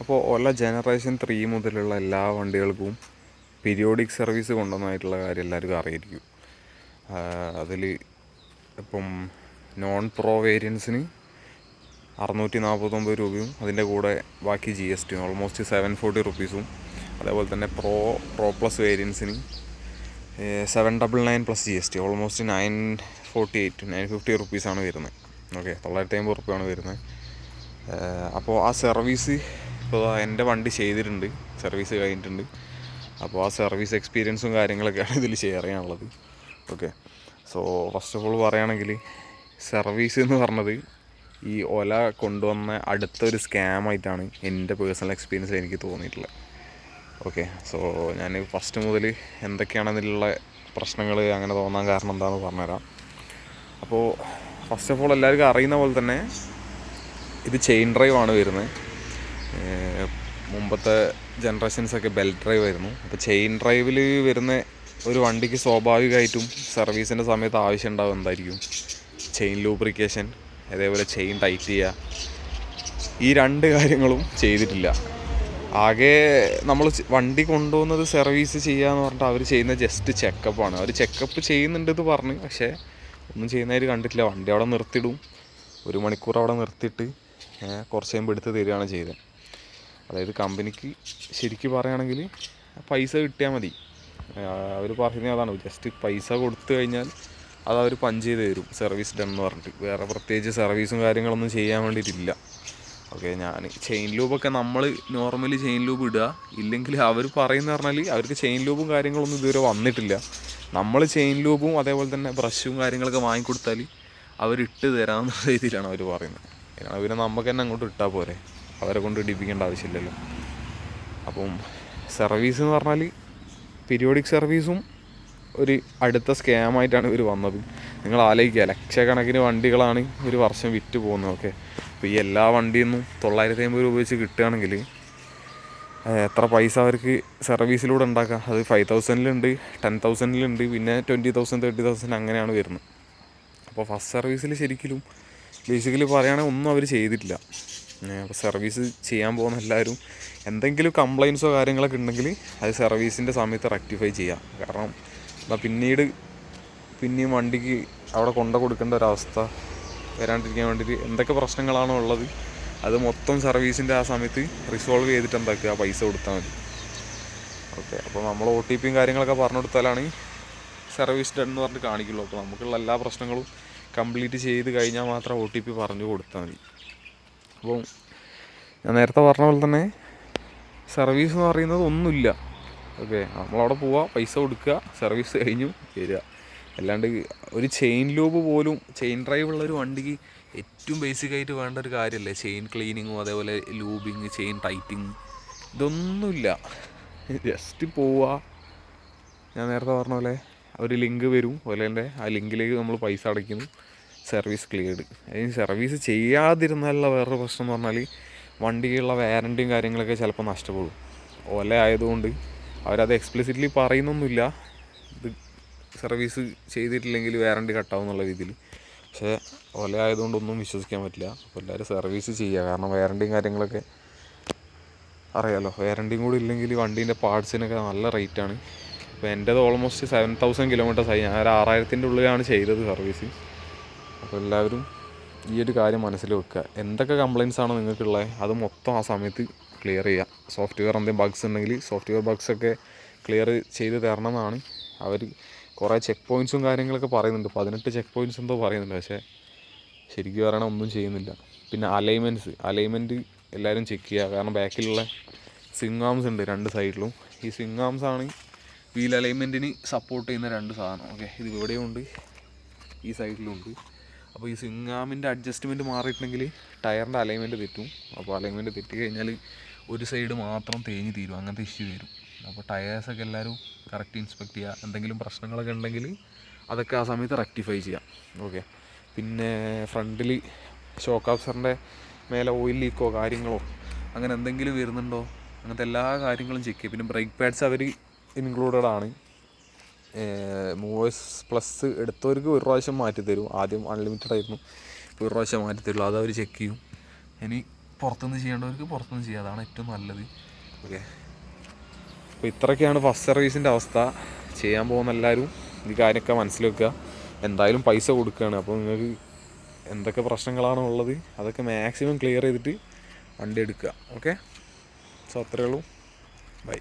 അപ്പോൾ ഓല ജനറേഷൻ 3 മുതലുള്ള എല്ലാ വണ്ടികൾക്കും പീരിയോഡിക് സർവീസ് കൊണ്ടുവന്നതായിട്ടുള്ള കാര്യം എല്ലാവർക്കും അറിയായിരിക്കും. അതിൽ ഇപ്പം നോൺ പ്രോ വേരിയൻസിന് 649 രൂപയും അതിൻ്റെ കൂടെ ബാക്കി GST ഓൾമോസ്റ്റ് 740 റുപ്പീസും, അതേപോലെ തന്നെ പ്രോ പ്ലസ് വേരിയൻസിന് 799 പ്ലസ് GST ഓൾമോസ്റ്റ് 950 റുപ്പീസാണ് വരുന്നത്. ഓക്കെ, 950 റുപ്യാണ് വരുന്നത്. അപ്പോൾ ആ സർവീസ് ഇപ്പോൾ എൻ്റെ വണ്ടി ചെയ്തിട്ടുണ്ട്, സർവീസ് കഴിഞ്ഞിട്ടുണ്ട്. അപ്പോൾ ആ സർവീസ് എക്സ്പീരിയൻസും കാര്യങ്ങളൊക്കെയാണ് ഇതിൽ ഷെയർ ചെയ്യാനുള്ളത്. Okay, so first of all പറയുകയാണെങ്കിൽ സർവീസ് എന്ന് പറഞ്ഞത് ഈ ഓല കൊണ്ടുവന്ന അടുത്തൊരു സ്കാമായിട്ടാണ് എൻ്റെ പേഴ്സണൽ എക്സ്പീരിയൻസിൽ എനിക്ക് തോന്നിയിട്ടുള്ളത്. ഓക്കെ, സോ ഞാൻ ഫസ്റ്റ് മുതൽ എന്തൊക്കെയാണ് ഇതിലുള്ള പ്രശ്നങ്ങൾ അങ്ങനെ തോന്നാൻ കാരണം എന്താണെന്ന് പറഞ്ഞുതരാം. അപ്പോൾ ഫസ്റ്റ് ഓഫ് ഓൾ എല്ലാവർക്കും അറിയുന്ന പോലെ തന്നെ ഇത് ചെയിൻ ഡ്രൈവാണ് വരുന്നത്. മുമ്പത്തെ ജനറേഷൻസൊക്കെ ബെൽറ്റ് ഡ്രൈവ് ആയിരുന്നു. അപ്പോൾ ചെയിൻ ഡ്രൈവിൽ വരുന്ന ഒരു വണ്ടിക്ക് സ്വാഭാവികമായിട്ടും സർവീസിൻ്റെ സമയത്ത് ആവശ്യം ഉണ്ടാവും എന്തായിരിക്കും? ചെയിൻ ലൂബ്രിക്കേഷൻ, അതേപോലെ ചെയിൻ ടൈറ്റ് ചെയ്യുക. ഈ രണ്ട് കാര്യങ്ങളും ചെയ്തിട്ടില്ല. ആകെ നമ്മൾ വണ്ടി കൊണ്ടുപോകുന്നത് സർവീസ് ചെയ്യുക എന്ന് പറഞ്ഞിട്ട് അവർ ചെയ്യുന്ന ജസ്റ്റ് ചെക്കപ്പാണ്. അവർ ചെക്കപ്പ് ചെയ്യുന്നുണ്ടെന്ന് പറഞ്ഞ്, പക്ഷേ ഒന്നും ചെയ്യുന്നതായിട്ട് കണ്ടിട്ടില്ല. വണ്ടി അവിടെ നിർത്തിയിടും, 1 മണിക്കൂർ അവിടെ നിർത്തിയിട്ട് കുറച്ച് കഴിയുമ്പോൾ എടുത്ത് തരികയാണ് ചെയ്തത്. അതായത് കമ്പനിക്ക് ശരിക്കും പറയുകയാണെങ്കിൽ പൈസ കിട്ടിയാൽ മതി. അവർ പറയുന്നത് അതാണ്, ജസ്റ്റ് പൈസ കൊടുത്തു കഴിഞ്ഞാൽ അത് അവർ പഞ്ച് ചെയ്ത് തരും, സർവീസ് ഡൺ എന്ന് പറഞ്ഞിട്ട്. വേറെ പ്രത്യേകിച്ച് സർവീസും കാര്യങ്ങളൊന്നും ചെയ്യാൻ വേണ്ടിയിട്ടില്ല. ഓക്കെ, ഞാൻ ചെയിൻ ലൂബൊക്കെ നമ്മൾ നോർമലി ചെയിൻ ലൂബ് ഇടുക, ഇല്ലെങ്കിൽ അവർ പറയുന്നത് പറഞ്ഞാൽ അവർക്ക് ചെയിൻ ലൂബും കാര്യങ്ങളൊന്നും ഇതുവരെ വന്നിട്ടില്ല. നമ്മൾ ചെയിൻ ലൂബും അതേപോലെ തന്നെ ബ്രഷും കാര്യങ്ങളൊക്കെ വാങ്ങിക്കൊടുത്താൽ അവരിട്ട് തരാമെന്ന രീതിയിലാണ് അവർ പറയുന്നത്. പിന്നെ നമുക്ക് തന്നെ അങ്ങോട്ട് ഇട്ടാൽ പോരെ, അവരെ കൊണ്ട് ഇടിപ്പിക്കേണ്ട ആവശ്യമില്ലല്ലോ. അപ്പം സർവീസ് എന്ന് പറഞ്ഞാൽ പീരിയോഡിക് സർവീസും ഒരു അടുത്ത സ്കാമായിട്ടാണ് ഇവർ വന്നത്. നിങ്ങൾ ആലോചിക്കുക, ലക്ഷക്കണക്കിന് വണ്ടികളാണ് ഒരു വർഷം വിറ്റ് പോകുന്നത്. ഓക്കെ, അപ്പോൾ ഈ എല്ലാ വണ്ടിയിൽ നിന്നും 950 രൂപ വെച്ച് കിട്ടുകയാണെങ്കിൽ എത്ര പൈസ അവർക്ക് സർവീസിലൂടെ ഉണ്ടാക്കാം? അത് 5000-ലുണ്ട്, 10,000-ലുണ്ട്, പിന്നെ 20,000 30,000 അങ്ങനെയാണ് വരുന്നത്. അപ്പോൾ ഫസ്റ്റ് സർവീസിൽ ശരിക്കും ബേസിക്കലി പറയുകയാണെങ്കിൽ ഒന്നും അവർ ചെയ്തിട്ടില്ല. അപ്പോൾ സർവീസ് ചെയ്യാൻ പോകുന്ന എല്ലാവരും എന്തെങ്കിലും കംപ്ലയിൻസോ കാര്യങ്ങളൊക്കെ ഉണ്ടെങ്കിൽ അത് സർവീസിൻ്റെ സമയത്ത് റെക്ടിഫൈ ചെയ്യാം. കാരണം പിന്നെയും വണ്ടിക്ക് അവിടെ കൊടുക്കേണ്ട ഒരവസ്ഥ വരാണ്ടിരിക്കാൻ വേണ്ടിയിട്ട് എന്തൊക്കെ പ്രശ്നങ്ങളാണോ ഉള്ളത് അത് മൊത്തം സർവീസിൻ്റെ ആ സമയത്ത് റിസോൾവ് ചെയ്തിട്ട് എന്താക്കുക, പൈസ കൊടുത്താൽ മതി. ഓക്കെ, അപ്പോൾ നമ്മൾ OTPയും കാര്യങ്ങളൊക്കെ പറഞ്ഞു കൊടുത്താലാണ് സർവീസ് ഡൺ എന്ന് പറഞ്ഞിട്ട് കാണിക്കുള്ളൂ. അപ്പോൾ നമുക്കുള്ള എല്ലാ പ്രശ്നങ്ങളും കംപ്ലീറ്റ് ചെയ്ത് കഴിഞ്ഞാൽ മാത്രം OTP പറഞ്ഞു കൊടുത്താൽ മതി. അപ്പോൾ ഞാൻ നേരത്തെ പറഞ്ഞ പോലെ തന്നെ സർവീസ് എന്ന് പറയുന്നത് ഒന്നുമില്ല. ഓക്കെ, നമ്മളവിടെ പോവുക, പൈസ കൊടുക്കുക, സർവീസ് കഴിഞ്ഞു വരിക. അല്ലാണ്ട് ഒരു ചെയിൻ ലൂബ് പോലും, ചെയിൻ ഡ്രൈവ് ഉള്ളൊരു വണ്ടിക്ക് ഏറ്റവും ബേസിക്കായിട്ട് വേണ്ട ഒരു കാര്യമല്ലേ ചെയിൻ ക്ലീനിങ്ങും അതേപോലെ ലൂബിങ്, ചെയിൻ ടൈറ്റിങ്, ഇതൊന്നുമില്ല. ജസ്റ്റ് പോവുക, ഞാൻ നേരത്തെ പറഞ്ഞ പോലെ ഒരു ലിങ്ക് വരും, അതുപോലെ ആ ലിങ്കിലേക്ക് നമ്മൾ പൈസ അടയ്ക്കുന്നു, സർവീസ് ക്ലിയർഡ്. അതിന് സർവീസ് ചെയ്യാതിരുന്നാലുള്ള വേറൊരു പ്രശ്നം എന്ന് പറഞ്ഞാൽ വണ്ടിക്കുള്ള വാറൻറ്റിയും കാര്യങ്ങളൊക്കെ ചിലപ്പോൾ നഷ്ടപ്പെടും. ഓല ആയതുകൊണ്ട് അവരത് എക്സ്പ്ലിസിറ്റ്ലി പറയുന്നൊന്നുമില്ല, ഇത് സർവീസ് ചെയ്തിട്ടില്ലെങ്കിൽ വാറൻറ്റി കട്ടാവും എന്നുള്ള രീതിയിൽ. പക്ഷേ ഓല ആയതുകൊണ്ട് ഒന്നും വിശ്വസിക്കാൻ പറ്റില്ല. അപ്പോൾ എല്ലാവരും സർവീസ് ചെയ്യുക, കാരണം വാറൻറ്റിയും കാര്യങ്ങളൊക്കെ അറിയാമല്ലോ. വാറൻറ്റിയും കൂടി ഇല്ലെങ്കിൽ വണ്ടീൻ്റെ പാർട്സിനൊക്കെ നല്ല റേറ്റാണ്. ഇപ്പോൾ എൻ്റേത് ഓൾമോസ്റ്റ് 7,000 കിലോമീറ്റേഴ്സായി. ഞാൻ ഒരു 6,000-ൻ്റെ ഉള്ളിലാണ് ചെയ്തത് സർവീസ്. അപ്പോൾ എല്ലാവരും ഈ ഒരു കാര്യം മനസ്സിൽ വെക്കുക. എന്തൊക്കെ കംപ്ലയിൻസ് ആണോ നിങ്ങൾക്കുള്ളത് അത് മൊത്തം ആ സമയത്ത് ക്ലിയർ ചെയ്യുക. സോഫ്റ്റ്വെയർ എന്തെങ്കിലും ബഗ്സ് ഉണ്ടെങ്കിൽ സോഫ്റ്റ്വെയർ ബഗ്സൊക്കെ ക്ലിയർ ചെയ്ത് തരണമെന്നാണ് അവർ. കുറേ ചെക്ക് പോയിൻറ്റ്സും കാര്യങ്ങളൊക്കെ പറയുന്നുണ്ട്, 18 ചെക്ക് പോയിൻറ്റ്സ് എന്തോ പറയുന്നുണ്ട്. പക്ഷേ ശരിക്കും പറയണ ഒന്നും ചെയ്യുന്നില്ല. പിന്നെ അലൈൻമെൻറ്റ് എല്ലാവരും ചെക്ക് ചെയ്യുക. കാരണം ബാക്കിലുള്ള സ്വിങ് ആംസ് ഉണ്ട് 2 സൈഡിലും. ഈ സ്വിങ് ആംസ് ആണ് വീൽ അലൈൻമെൻറ്റിന് സപ്പോർട്ട് ചെയ്യുന്ന 2 സാധനം. ഓക്കെ, ഇത് ഇവിടെയും ഉണ്ട്, ഈ സൈഡിലും ഉണ്ട്. അപ്പോൾ ഈ സ്വിങ് ആമിൻ്റെ അഡ്ജസ്റ്റ്മെൻറ്റ് മാറിയിട്ടുണ്ടെങ്കിൽ ടയറിൻ്റെ അലൈൻമെൻറ്റ് തെറ്റും. അപ്പോൾ അലൈൻമെൻറ്റ് തെറ്റി കഴിഞ്ഞാൽ ഒരു സൈഡ് മാത്രം തേഞ്ഞ് തീരും, അങ്ങനത്തെ ഇഷ്യൂ വരും. അപ്പോൾ ടയേഴ്സൊക്കെ എല്ലാവരും കറക്റ്റ് ഇൻസ്പെക്ട് ചെയ്യുക. എന്തെങ്കിലും പ്രശ്നങ്ങളൊക്കെ ഉണ്ടെങ്കിൽ അതൊക്കെ ആ സമയത്ത് റെക്ടിഫൈ ചെയ്യാം. ഓക്കെ, പിന്നെ ഫ്രണ്ടിൽ ഷോക്ക് അബ്സറിൻ്റെ മേലെ ഓയിൽ ലീക്കോ കാര്യങ്ങളോ അങ്ങനെ എന്തെങ്കിലും വരുന്നുണ്ടോ, അങ്ങനത്തെ എല്ലാ കാര്യങ്ങളും ചെക്ക് ചെയ്യും. പിന്നെ ബ്രേക്ക് പാഡ്സ് അവർ ഇൻക്ലൂഡഡ് ആണ്. മൂവേഴ്സ് പ്ലസ് എടുത്തവർക്ക് ഒരു പ്രാവശ്യം മാറ്റി തരും. ആദ്യം അൺലിമിറ്റഡ് ആയിരുന്നു, ഇപ്പോൾ ഒരു പ്രാവശ്യം മാറ്റി തരുള്ളൂ. അതവർ ചെക്ക് ചെയ്യും. ഇനി പുറത്തുനിന്ന് ചെയ്യേണ്ടവർക്ക് പുറത്തുനിന്ന് ചെയ്യുക, അതാണ് ഏറ്റവും നല്ലത്. ഓക്കെ, അപ്പോൾ ഇത്രയൊക്കെയാണ് ഫസ്റ്റ് സർവീസിൻ്റെ അവസ്ഥ. ചെയ്യാൻ പോകുന്ന എല്ലാവരും ഈ കാര്യമൊക്കെ മനസ്സിൽ വെക്കുക. എന്തായാലും പൈസ കൊടുക്കുകയാണ്, അപ്പോൾ നിങ്ങൾക്ക് എന്തൊക്കെ പ്രശ്നങ്ങളാണ് ഉള്ളത് അതൊക്കെ മാക്സിമം ക്ലിയർ ചെയ്തിട്ട് വണ്ടി എടുക്കുക. ഓക്കെ, സോ അത്രയേ ഉള്ളൂ. ബൈ.